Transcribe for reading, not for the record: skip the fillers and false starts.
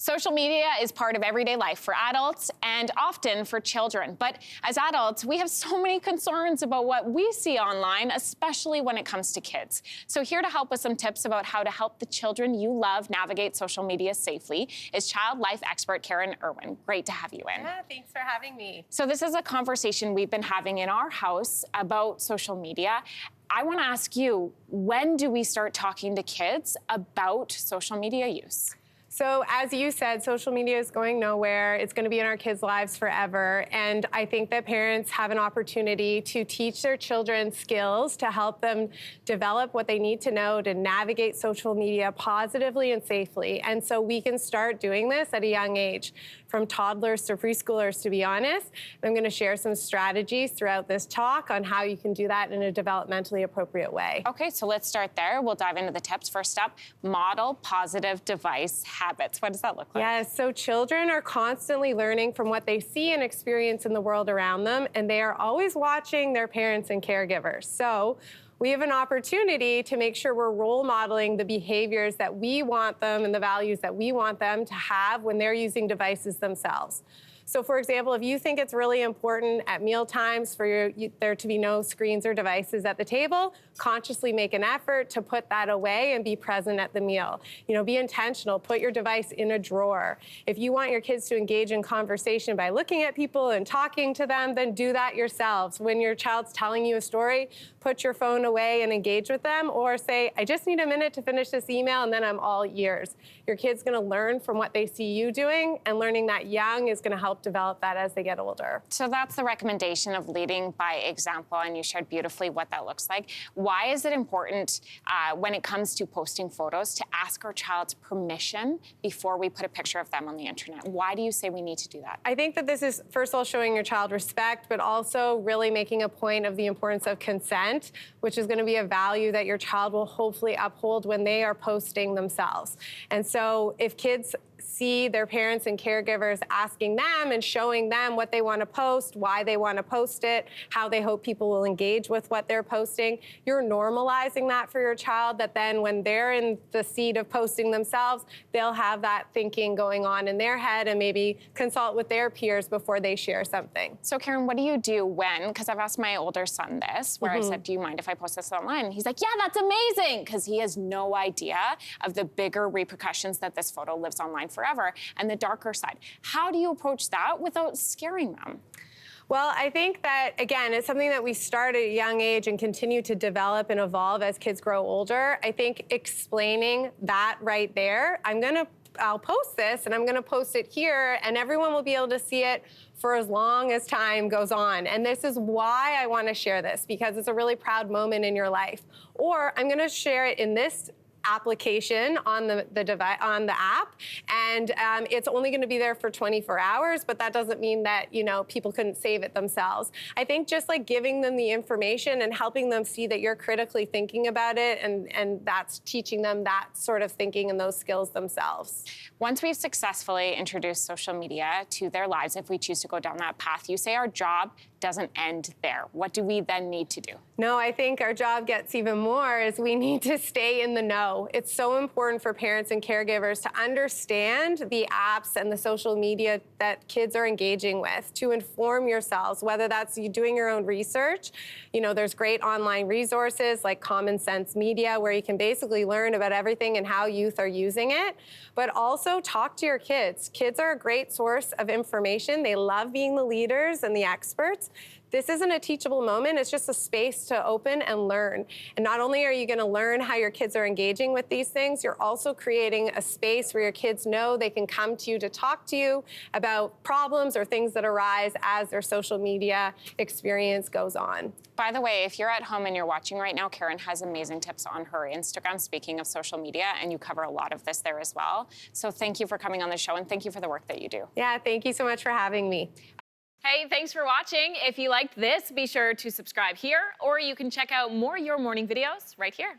Social media is part of everyday life for adults and often for children. But as adults, we have so many concerns about what we see online, especially when it comes to kids. So here to help with some tips about how to help the children you love navigate social media safely is child life expert Karen Irwin. Great to have you in. Yeah, thanks for having me. So this is a conversation we've been having in our house about social media. I want to ask you, when do we start talking to kids about social media use? So as you said, social media is going nowhere. It's going to be in our kids' lives forever. And I think that parents have an opportunity to teach their children skills to help them develop what they need to know to navigate social media positively and safely. And so we can start doing this at a young age, from toddlers to preschoolers, to be honest. I'm going to share some strategies throughout this talk on how you can do that in a developmentally appropriate way. Okay, so let's start there. We'll dive into the tips. First up, model positive device habits. What does that look like? Yes, so children are constantly learning from what they see and experience in the world around them, and they are always watching their parents and caregivers. So we have an opportunity to make sure we're role modeling the behaviors that we want them and the values that we want them to have when they're using devices themselves. So for example, if you think it's really important at meal times for there to be no screens or devices at the table, consciously make an effort to put that away and be present at the meal. You know, be intentional, put your device in a drawer. If you want your kids to engage in conversation by looking at people and talking to them, then do that yourselves. When your child's telling you a story, put your phone away and engage with them, or say, I just need a minute to finish this email and then I'm all ears. Your kid's gonna learn from what they see you doing, and learning that young is gonna help develop that as they get older. So that's the recommendation of leading by example, and you shared beautifully what that looks like. Why is it important when it comes to posting photos to ask our child's permission before we put a picture of them on the internet? Why do you say we need to do that? I think that this is, first of all, showing your child respect, but also really making a point of the importance of consent, which is going to be a value that your child will hopefully uphold when they are posting themselves. And so if kids see their parents and caregivers asking them and showing them what they want to post, why they want to post it, how they hope people will engage with what they're posting, you're normalizing that for your child, that then when they're in the seat of posting themselves, they'll have that thinking going on in their head and maybe consult with their peers before they share something. So Karen, what do you do when, because I've asked my older son this, where I said, do you mind if I post this online? And he's like, yeah, that's amazing, because he has no idea of the bigger repercussions that this photo lives online forever and the darker side. How do you approach that without scaring them? Well, I think that, again, it's something that we start at a young age and continue to develop and evolve as kids grow older. I think explaining that right there, I'll post this and I'm gonna post it here, and everyone will be able to see it for as long as time goes on. And this is why I wanna share this, because it's a really proud moment in your life. Or I'm gonna share it in this application on the device, on the app, and it's only going to be there for 24 hours, but that doesn't mean that, you know, people couldn't save it themselves. I think just like giving them the information and helping them see that you're critically thinking about it, and that's teaching them that sort of thinking and those skills themselves. Once we've successfully introduced social media to their lives, if we choose to go down that path, you say our job doesn't end there. What do we then need to do? No, I think our job gets even more, is we need to stay in the know. It's so important for parents and caregivers to understand the apps and the social media that kids are engaging with, to inform yourselves, whether that's you doing your own research. You know, there's great online resources like Common Sense Media, where you can basically learn about everything and how youth are using it, but also talk to your kids. Kids are a great source of information. They love being the leaders and the experts. This isn't a teachable moment, it's just a space to open and learn. And not only are you gonna learn how your kids are engaging with these things, you're also creating a space where your kids know they can come to you to talk to you about problems or things that arise as their social media experience goes on. By the way, if you're at home and you're watching right now, Karen has amazing tips on her Instagram, speaking of social media, and you cover a lot of this there as well. So thank you for coming on the show, and thank you for the work that you do. Yeah, thank you so much for having me. Hey, thanks for watching. If you liked this, be sure to subscribe here, or you can check out more Your Morning videos right here.